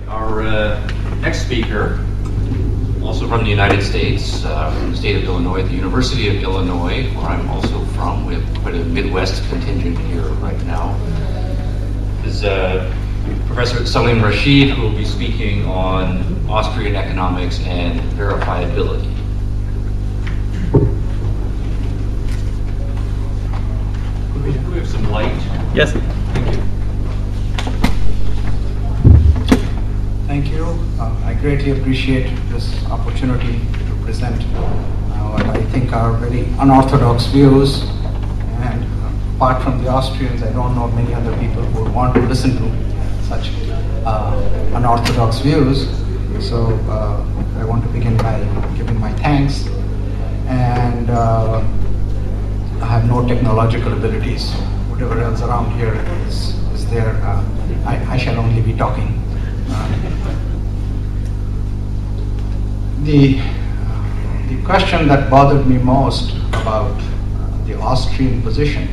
Our next speaker, also from the United States, from the state of Illinois, at the University of Illinois, where I'm also from. We have quite a Midwest contingent here right now, is Professor Salim Rashid, who will be speaking on Austrian economics and verifiability. Could we have some light? Yes. Thank you. Thank you. I greatly appreciate this opportunity to present what I think are very unorthodox views. And apart from the Austrians, I don't know many other people who would want to listen to such unorthodox views. So I want to begin by giving my thanks. And I have no technological abilities. Whatever else around here is there. I shall only be talking. The question that bothered me most about the Austrian position,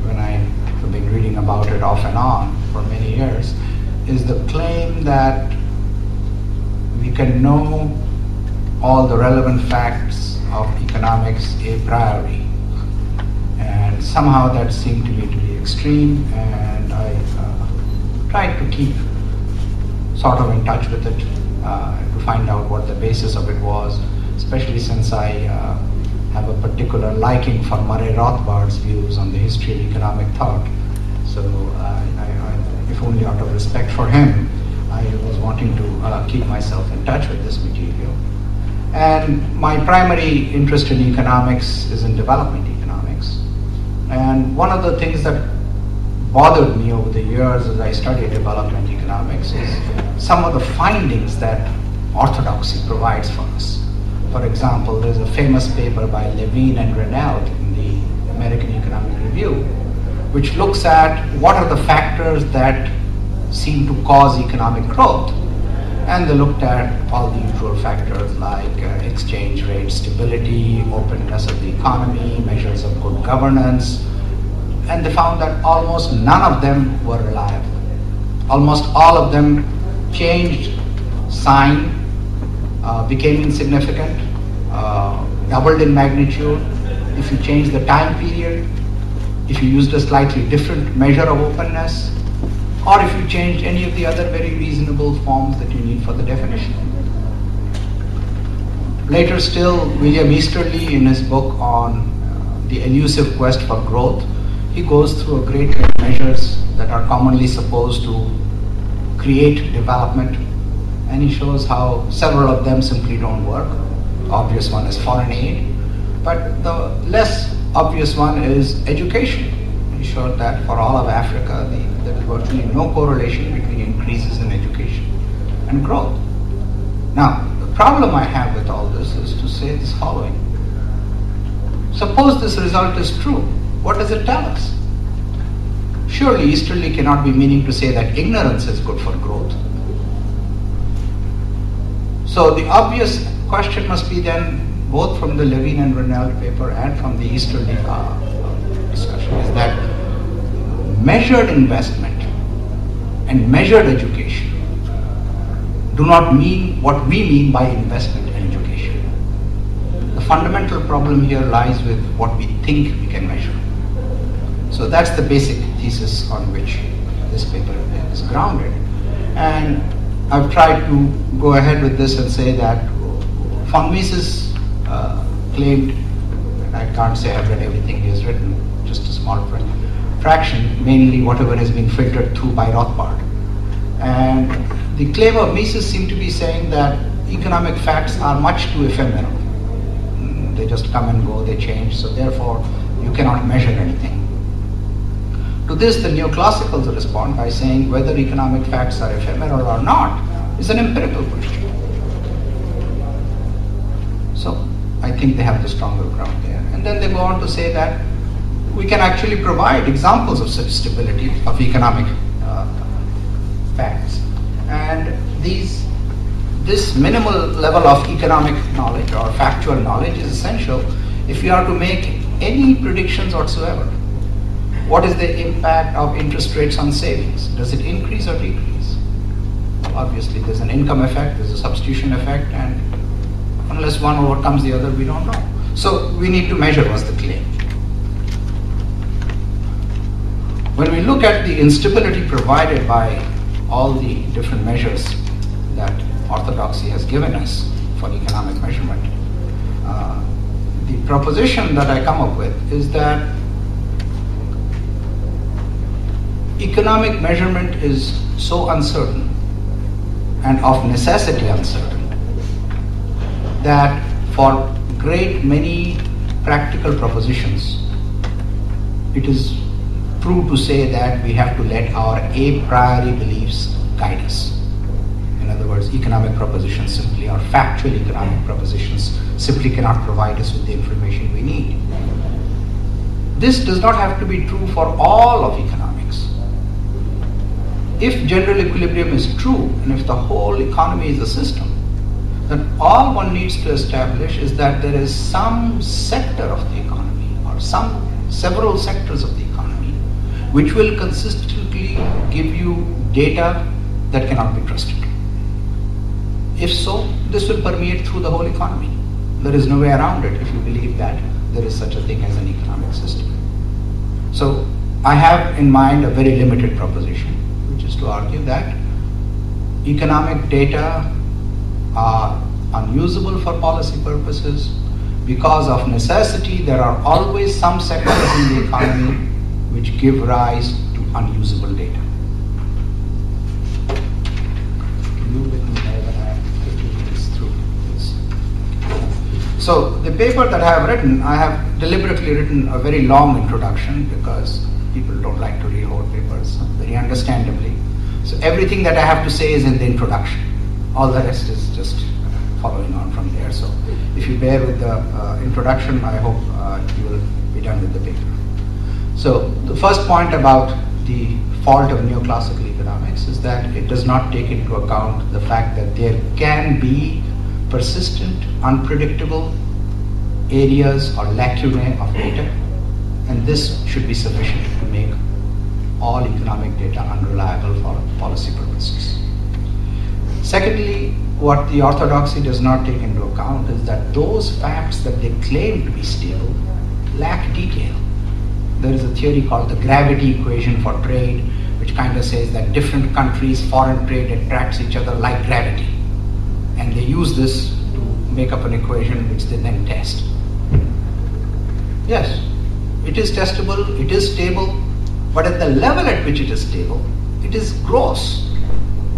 when I have been reading about it off and on for many years, is the claim that we can know all the relevant facts of economics a priori. And somehow that seemed to me to be extreme, and I tried to keep sort of in touch with it to find out what the basis of it was, especially since I have a particular liking for Murray Rothbard's views on the history of economic thought. So if only out of respect for him, I was wanting to keep myself in touch with this material. And my primary interest in economics is in development economics. And one of the things that bothered me over the years as I studied development economics is some of the findings that orthodoxy provides for us. For example, there's a famous paper by Levine and Renaud in the American Economic Review, which looks at what are the factors that seem to cause economic growth. And they looked at all the usual factors like exchange rate stability, openness of the economy, measures of good governance, and they found that almost none of them were reliable. Almost all of them changed sign, became insignificant, doubled in magnitude if you changed the time period, if you used a slightly different measure of openness, or if you changed any of the other very reasonable forms that you need for the definition. Later still, William Easterly, in his book on the elusive quest for growth, he goes through a great many measures that are commonly supposed to create development, and he shows how several of them simply don't work. The obvious one is foreign aid, but the less obvious one is education. He showed that for all of Africa, there is virtually no correlation between increases in education and growth. Now, the problem I have with all this is to say this following. Suppose this result is true. What does it tell us? Surely Easterly cannot be meaning to say that ignorance is good for growth. So the obvious question must be then, both from the Levine and Renaud paper and from the Easterly discussion, is that measured investment and measured education do not mean what we mean by investment and education. The fundamental problem here lies with what we think we can measure. So that's the basic thesis on which this paper is grounded. And I've tried to go ahead with this and say that von Mises claimed, and I can't say I've read everything he has written, just a small fraction, mainly whatever has been filtered through by Rothbard. And the claim of Mises seemed to be saying that economic facts are much too ephemeral. They just come and go, they change, so therefore you cannot measure anything. To this, the neoclassicals respond by saying whether economic facts are ephemeral or not is an empirical question. So I think they have the stronger ground there. And then they go on to say that we can actually provide examples of such stability of economic facts. And this minimal level of economic knowledge or factual knowledge is essential if we are to make any predictions whatsoever. What is the impact of interest rates on savings? Does it increase or decrease? obviously there's an income effect, there's a substitution effect, and unless one overcomes the other, we don't know. So we need to measure what's the claim. When we look at the instability provided by all the different measures that orthodoxy has given us for economic measurement, the proposition that I come up with is that economic measurement is so uncertain and of necessity uncertain that for great many practical propositions, it is true to say that we have to let our a priori beliefs guide us. In other words, economic propositions simply, or factual economic propositions, simply cannot provide us with the information we need. This does not have to be true for all of economics. If general equilibrium is true, and if the whole economy is a system, then all one needs to establish is that there is some sector of the economy, or several sectors of the economy, which will consistently give you data that cannot be trusted. If so, this will permeate through the whole economy. There is no way around it if you believe that there is such a thing as an economic system. So I have in mind a very limited proposition, which is to argue that economic data are unusable for policy purposes. Because of necessity, there are always some sectors in the economy which give rise to unusable data. So the paper that I have written, I have deliberately written a very long introduction because people don't like to read whole papers, very understandably. So everything that I have to say is in the introduction. All the rest is just following on from there. So if you bear with the introduction, I hope you will be done with the paper. So the first point about the fault of neoclassical economics is that it does not take into account the fact that there can be persistent, unpredictable areas or lacunae of data, and this should be sufficient to make all economic data unreliable for policy purposes. Secondly, what the orthodoxy does not take into account is that those facts that they claim to be stable lack detail. There is a theory called the gravity equation for trade, which kind of says that different countries' foreign trade attracts each other like gravity. And they use this to make up an equation which they then test. Yes, it is testable, it is stable, but at the level at which it is stable, it is gross.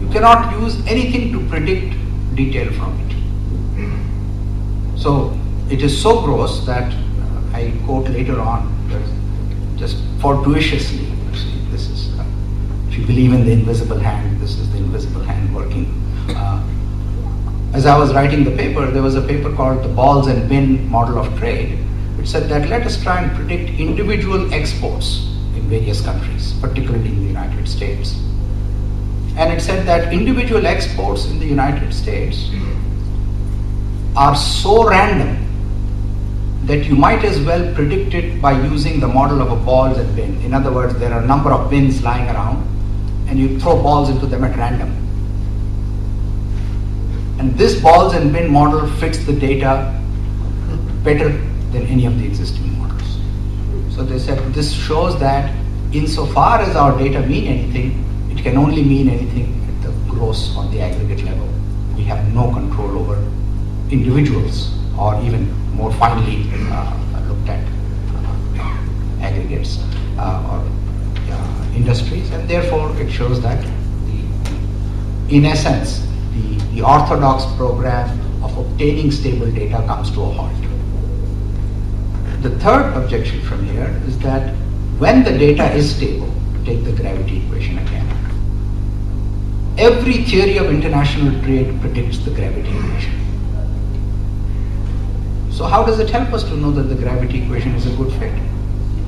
You cannot use anything to predict detail from it. So it is so gross that I quote later on, just fortuitously, this is, if you believe in the invisible hand, this is the invisible hand working. As I was writing the paper, there was a paper called the balls and bin model of trade, which said that let us try and predict individual exports in various countries, particularly in the United States. And it said that individual exports in the United States are so random that you might as well predict it by using the model of a balls and bin. In other words, there are a number of bins lying around and you throw balls into them at random. And this balls and bin model fits the data better than any of the existing models. So they said this shows that insofar as our data mean anything, it can only mean anything at the gross or the aggregate level. We have no control over individuals or even more finely looked at aggregates or industries, and therefore it shows that in essence the orthodox program of obtaining stable data comes to a halt. The third objection from here is that when the data is stable, take the gravity equation again, every theory of international trade predicts the gravity equation. So how does it help us to know that the gravity equation is a good fit?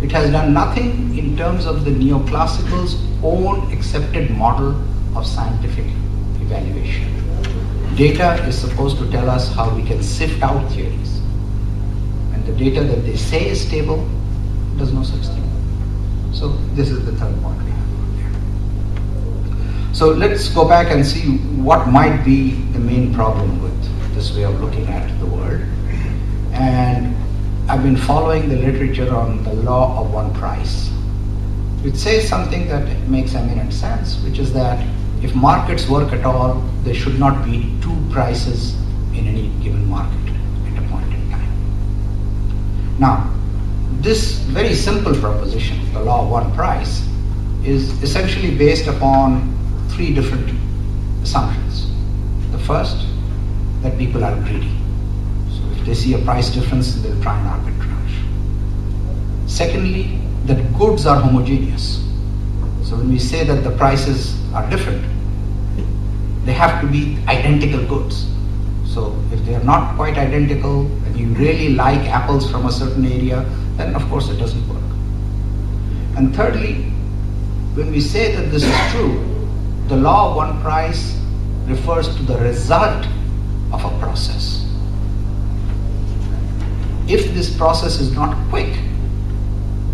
It has done nothing in terms of the neoclassical's own accepted model of scientific evaluation. Data is supposed to tell us how we can sift out theories. And the data that they say is stable does no such thing. So this is the third point we have So let's go back and see what might be the main problem with this way of looking at the world. And I've been following the literature on the law of one price, which says something that makes eminent sense, which is that if markets work at all, there should not be two prices in any given market at a point in time. Now, this very simple proposition, the law of one price, is essentially based upon three different assumptions. The first, that people are greedy. So if they see a price difference, they'll try and arbitrage. Secondly, that goods are homogeneous. So when we say that the prices are different, they have to be identical goods. So if they are not quite identical and you really like apples from a certain area, then of course it doesn't work. And thirdly, when we say that this is true, the law of one price refers to the result of a process. If this process is not quick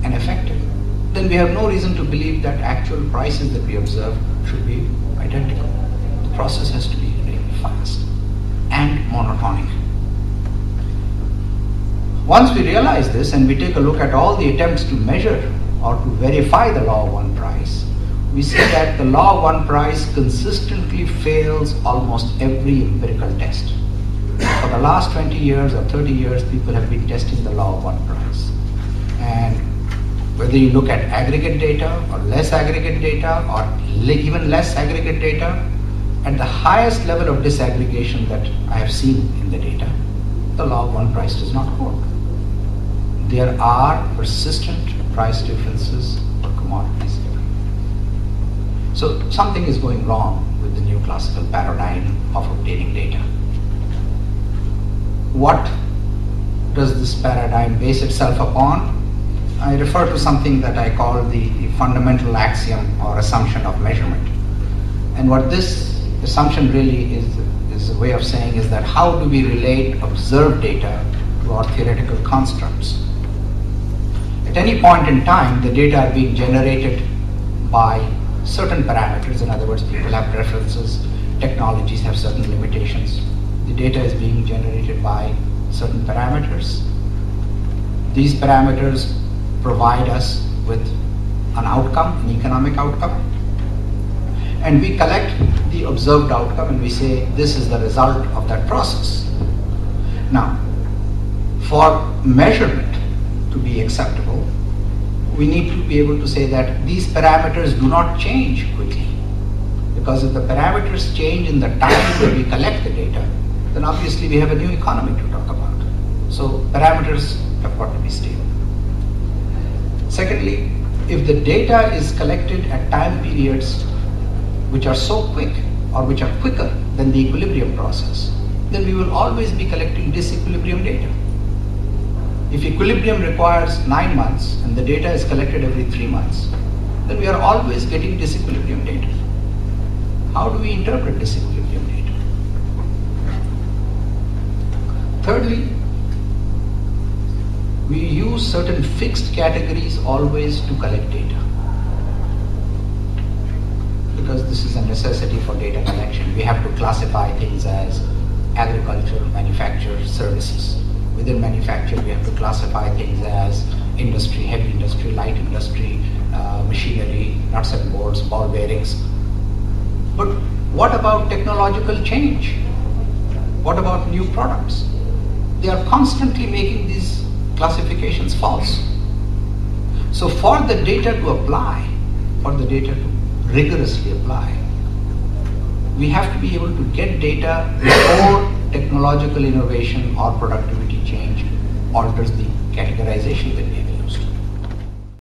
and effective, then we have no reason to believe that actual prices that we observe should be identical. The process has to be really fast and monotonic. Once we realize this and we take a look at all the attempts to measure or to verify the law of one price, we see that the law of one price consistently fails almost every empirical test. For the last 20 years or 30 years, people have been testing the law of one price. And whether you look at aggregate data or less aggregate data or even less aggregate data, at the highest level of disaggregation that I have seen in the data, the law of one price does not hold. There are persistent price differences for commodities. So something is going wrong with the new classical paradigm of obtaining data. What does this paradigm base itself upon? I refer to something that I call the fundamental axiom or assumption of measurement. And what this assumption really is a way of saying is that how do we relate observed data to our theoretical constructs? At any point in time, the data are being generated by certain parameters. In other words, people have preferences, technologies have certain limitations. The data is being generated by certain parameters. These parameters provide us with an outcome, an economic outcome. And we collect the observed outcome and we say this is the result of that process. Now, for measurement to be acceptable, we need to be able to say that these parameters do not change quickly. Because if the parameters change in the time that we collect the data, then obviously we have a new economy to talk about. So parameters have got to be stable. Secondly, if the data is collected at time periods which are so quick or which are quicker than the equilibrium process, then we will always be collecting disequilibrium data. If equilibrium requires 9 months and the data is collected every 3 months, then we are always getting disequilibrium data. How do we interpret disequilibrium data? Thirdly, we use certain fixed categories always to collect data, because this is a necessity for data collection. We have to classify things as agriculture, manufacture, services. Within manufacture, we have to classify things as industry, heavy industry, light industry, machinery, nuts and bolts, ball bearings. But what about technological change? What about new products? They are constantly making these classifications false. So for the data to apply, for the data to rigorously apply, we have to be able to get data before technological innovation or productivity change alters the categorization that we have.